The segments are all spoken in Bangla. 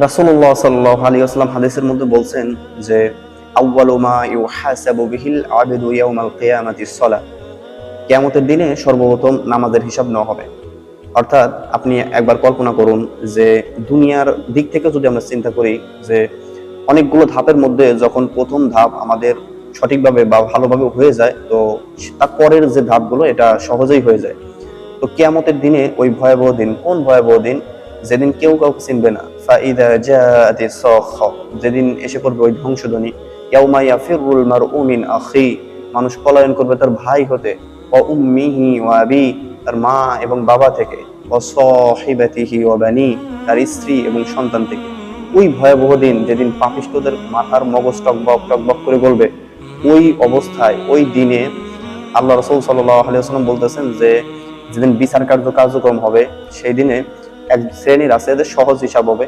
রাসূলুল্লাহ সাল্লাল্লাহু আলাইহি ওয়াসাল্লাম হাদিসের মধ্যে বলছেন যে আউয়ালু মা ইউহাসাবু বিহিল আবদু ইয়াউমাল কিয়ামাতিস সালাহ, কিয়ামতের দিনে সর্বপ্রথম নামাজের হিসাব নেওয়া হবে। অর্থাৎ আপনি একবার কল্পনা করুন যে দুনিয়ার দিক থেকে যদি আমরা চিন্তা করি যে অনেকগুলো ধাপের মধ্যে যখন প্রথম ধাপ আমাদের সঠিকভাবে বা ভালোভাবে হয়ে যায়, তো তারপরের যে ধাপগুলো এটা সহজেই হয়ে যায়। তো কিয়ামতের দিনে ওই ভয়াবহ দিন, কোন ভয়াবহ দিন? যেদিন কেউ কাউকে চিনবে না। ফাইদা জাআতিস সাখা, যেদিন এসে পড়বে ওই ধ্বংসধ্বনি। ইয়াউমা ইয়াফিরুল মারউ মিন আখি, মানুষ পলায়ন করবে তার ভাই হতে। ওয়া উম্মিহি ওয়া আবি, তার মা এবং বাবা থেকে। ওয়া সাহিবাতিহি ওয়া বানি, তার স্ত্রী এবং সন্তান থেকে। ওই ভয়াবহ দিন যেদিন পাপিষ্ঠদের মাথার মগজ টকবক টকবক করে বলবে, ওই অবস্থায় ওই দিনে আল্লাহ রাসূল সাল্লাল্লাহু আলাইহি ওয়াসাল্লাম বলতেছেন যে যেদিন বিচার কার্যক্রম হবে, সেই দিনে এক শ্রেণীর আছে যে সহজ হিসাব হবে,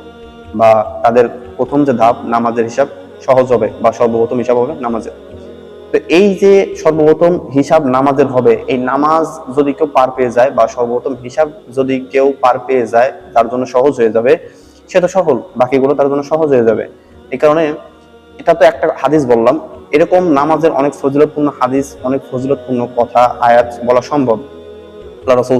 বা তাদের প্রথম যে ধাপ নামাজের হিসাব সহজ হবে, বা সর্বপ্রথম হিসাব হবে নামাজের। তো এই যে সর্বপ্রথম হিসাব নামাজের হবে, এই নামাজ যদি কেউ পার পেয়ে যায় বা সর্বপ্রথম হিসাব যদি কেউ পার পেয়ে যায়, তার জন্য সহজ হয়ে যাবে, সে তো সফল, বাকিগুলো তার জন্য সহজ হয়ে যাবে। এই কারণে এটা তো একটা হাদিস বললাম, এরকম নামাজের অনেক ফজিলতপূর্ণ হাদিস, অনেক ফজিলতপূর্ণ কথা আয়াত বলা সম্ভব। রাসূল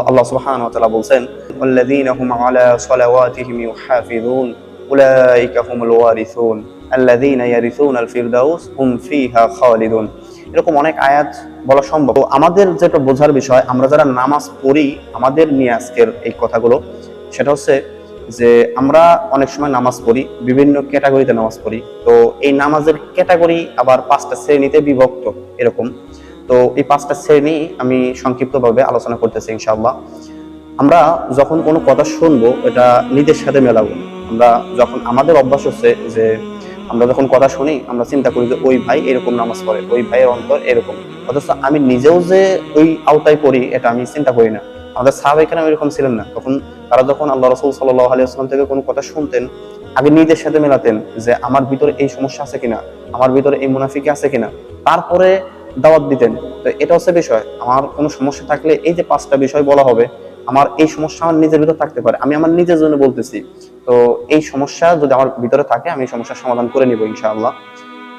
আল্লাহ সুবহানাহু ওয়া তাআলা বলছেন, ওয়াল্লাযীনা হুম আলা সালাওয়াতিহিম ইউহাফিযুন উলাইকা হুমুল ওয়ারিসুন আল্লাযীনা ইয়ারিসুনাল ফিরদাউস হুম ফিহা খালিদুন। এরকম অনেক আয়াত বলা সম্ভব। তো আমাদের যেটা বোঝার বিষয়, আমরা যারা নামাজ পড়ি, আমাদের নিয়ে আজকের এই কথাগুলো, সেটা হচ্ছে যে আমরা অনেক সময় নামাজ পড়ি, বিভিন্ন ক্যাটাগরিতে নামাজ পড়ি। তো এই নামাজের ক্যাটাগরি আবার 5টা শ্রেণীতে বিভক্ত এরকম। তো এই 5টা শ্রেণী আমি সংক্ষিপ্তভাবে আলোচনা করতেছি ইনশাআল্লাহ। আমরা যখন কোনো কথা শুনবো, এটা নিজের সাথে মেলাবো। আমরা যখন আমাদের অভ্যাস হচ্ছে যে আমরা যখন কথা শুনি, আমরা চিন্তা করি যে ওই ভাই এরকম নামাজ পড়ে, ওই ভাইয়ের অন্তর এরকম, অথচ আমি নিজেও যে ওই আওতায় পড়ি এটা আমি চিন্তা করি না। আমাদের সাহাবায়ে কেরাম এরকম ছিলেন না। তখন তারা যখন আল্লাহ রাসূল সাল্লাল্লাহু আলাইহি ওয়াসাল্লাম থেকে কোনো কথা শুনতেন, আগে নিজের সাথে মেলাতেন যে আমার ভিতরে এই সমস্যা আছে কিনা, আমার ভিতরে এই মুনাফিকি আছে কিনা, তারপরে দাওয়াত দিতেন। তো এটা হচ্ছে বিষয়। আমার কোনো সমস্যা থাকলে এই যে 5টা বিষয় বলা হবে, আমার এই সমস্যা আমার নিজের ভিতর থাকতে পারে, আমি আমার নিজের জন্য বলতেছি। তো এই সমস্যা যদি আমার ভিতরে থাকে, আমি সমস্যার সমাধান করে নিব ইনশাআল্লাহ।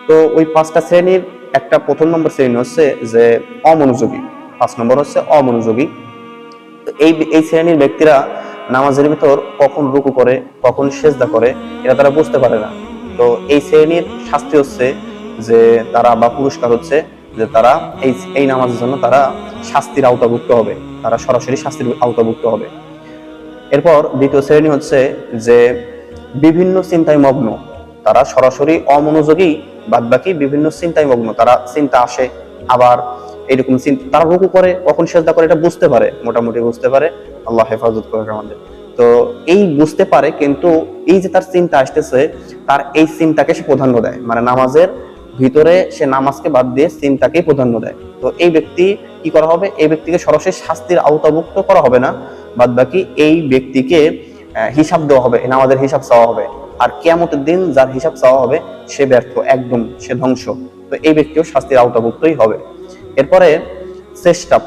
তো ওই 5টা শ্রেণীর একটা প্রথম নম্বর শ্রেণী হচ্ছে যে অমনোযোগী। 5 নম্বর হচ্ছে অমনোযোগী। তো এই শ্রেণীর ব্যক্তিরা নামাজের ভিতর কখন রুকু করে, কখন সিজদা করে, এটা তারা বুঝতে পারে না। তো এই শ্রেণীর শাস্তি হচ্ছে যে তারা, বা পুরস্কার হচ্ছে যে তারা এই নামাজের জন্য তারা শাস্তির আওতাভুক্ত হবে, তারা সরাসরি শাস্তির আওতাভুক্ত হবে। এরপর দ্বিতীয় শ্রেণী হচ্ছে যে বিভিন্ন চিন্তায় মগ্ন, তারা সরাসরি অমনোযোগী, বাদবাকি বিভিন্ন চিন্তায় মগ্ন, তারা চিন্তা আসে, আবার এরকম চিন্তা, তারা রুকু করে কখন সিজদা করে এটা বুঝতে পারে, মোটামুটি বুঝতে পারে, আল্লাহ হেফাজত করে আমাদের। তো এই বুঝতে পারে, কিন্তু এই যে তার চিন্তা আসতেছে, তার এই চিন্তাকে সে প্রাধান্য দেয়, মানে নামাজের ভিতরে সে নামাজকে বাদ দিয়ে চিন্তাকেই প্রাধান্য দেয়। তো এই ব্যক্তি কি করা হবে? এই ব্যক্তিকে সরাসরি শাস্তির আওতাভুক্ত করা হবে না, বাদ বাকি এই ব্যক্তিকে হিসাব দেওয়া হবে, নামাজের হিসাব চাওয়া হবে। আর কিয়ামতের দিন যার হিসাব চাওয়া হবে সে ব্যর্থ, একদম সে ধ্বংস। তো এই ব্যক্তিও শাস্তির আওতাভুক্তই হবে। এরপরে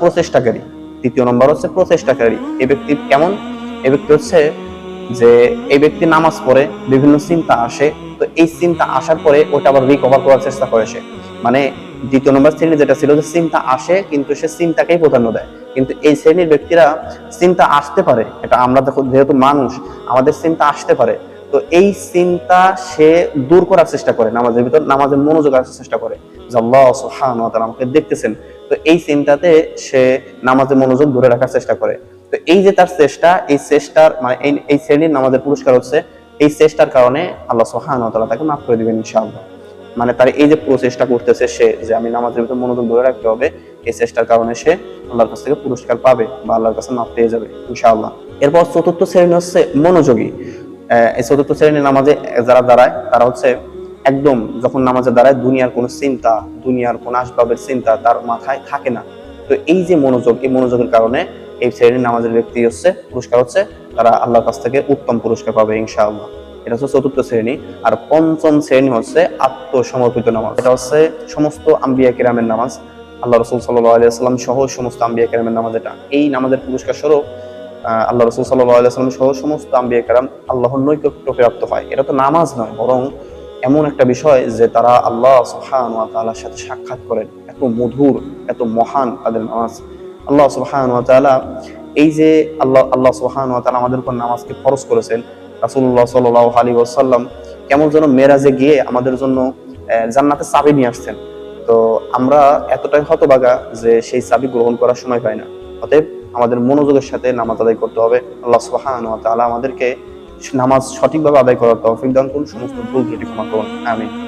প্রচেষ্টাকারী, 3য় নম্বর হচ্ছে প্রচেষ্টাকারী। এই ব্যক্তি কেমন? এই ব্যক্তি হচ্ছে যে এই ব্যক্তি নামাজ পড়ে, বিভিন্ন চিন্তা আসে, তো এই চিন্তা আসার পরে ওটা আবার রিকভার করার চেষ্টা করে সে। মানে 2য় নম্বর শ্রেণী যেটা ছিল যে চিন্তা আসে কিন্তু সে চিন্তাকেই প্রাধান্য দেয়, কিন্তু এই শ্রেণীর ব্যক্তিরা চিন্তা আসতে পারে, এটা আমরা যেহেতু মানুষ, আমাদের চিন্তা আসতে পারে, তো এই চিন্তা সে দূর করার চেষ্টা করে, নামাজের ভিতর নামাজে মনোযোগ রাখার চেষ্টা করে যে আল্লাহ সুবহানাহু ওয়া তাআলা আমাকে দেখতেছেন। তো এই চিন্তাতে সে নামাজে মনোযোগ ধরে রাখার চেষ্টা করে। তো এই যে তার চেষ্টা, এই চেষ্টার মানে এই শ্রেণীর নামাজের পুরস্কার হচ্ছে এই চেষ্টার কারণে আল্লাহ সুবহানাহু ওয়া তাআলা তাকে মাফ করে দিবেন ইনশাআল্লাহ। মানে তার এই যে প্রচেষ্টা করতেছে সে, যে আমি নামাজের ভিতর মনোযোগ ধরে রাখতে হবে, এই চেষ্টার কারণে সে আল্লাহর কাছ থেকে পুরস্কার পাবে বা আল্লাহর কাছে মাফ পেয়ে যাবে ইনশাআল্লাহ। এরপর 4র্থ শ্রেণী হচ্ছে মনোযোগী। এই 4র্থ শ্রেণীর নামাজে যারা দাঁড়ায়, তারা হচ্ছে একদম যখন নামাজে দাঁড়ায় দুনিয়ার কোনো চিন্তা, দুনিয়ার কোন আসবাবের চিন্তা তার মাথায় থাকে না। তো এই যে মনোযোগ, এই মনোযোগের কারণে এই শ্রেণীর নামাজের ব্যক্তি হচ্ছে পুরস্কার হচ্ছে তারা আল্লাহর কাছ থেকে উত্তম পুরস্কার পাবে ইনশাআল্লাহ। এটা হচ্ছে 4র্থ শ্রেণী। আর 5ম শ্রেণী হচ্ছে আত্মসমর্পিত নামাজ। এটা হচ্ছে সমস্ত আম্বিয়া কিরামের নামাজ, আল্লাহ রাসূল সাল্লাল্লাহু আলাইহি ওয়াসাল্লাম সহ সমস্ত আম্বিয়া কিরামের নামাজ। এটা এই নামাজের পুরস্কার স্বরূপ আল্লাহ রাসূল সাল্লাল্লাহু আলাইহি ওয়াসাল্লাম সহ সমস্ত আম্বিয়া কেরাম আল্লাহর নৈকট্য প্রাপ্ত হয়। এটা তো নামাজ নয়, বরং এমন একটা বিষয় যে তারা আল্লাহ সুবহানাহু ওয়া তাআলার সাথে সাক্ষাৎ করেন। এত মধুর, এত মহান তাদের নামাজ। আল্লাহ সুবহানাহু ওয়া তাআলা এই যে আল্লাহ সুবহানাহু ওয়া তাআলা আমাদের উপর নামাজকে ফরজ করেছেন, রাসূলুল্লাহ সাল্লাল্লাহু আলাইহি ওয়াসাল্লাম কেমন যেন মেরাজে গিয়ে আমাদের জন্য জান্নাতের চাবি নিয়ে আসছেন। তো আমরা এতটাই হতভাগা যে সেই চাবি গ্রহণ করার সময় পাই না। অতএব আমাদের মনোযোগের সাথে নামাজ আদায় করতে হবে। আল্লাহ সুবহানাহু ওয়া তাআলা আমাদেরকে নামাজ সঠিকভাবে আদায় করার তৌফিক দান করুন, সমস্ত ভুল ত্রুটি ক্ষমা করুন। আমিন।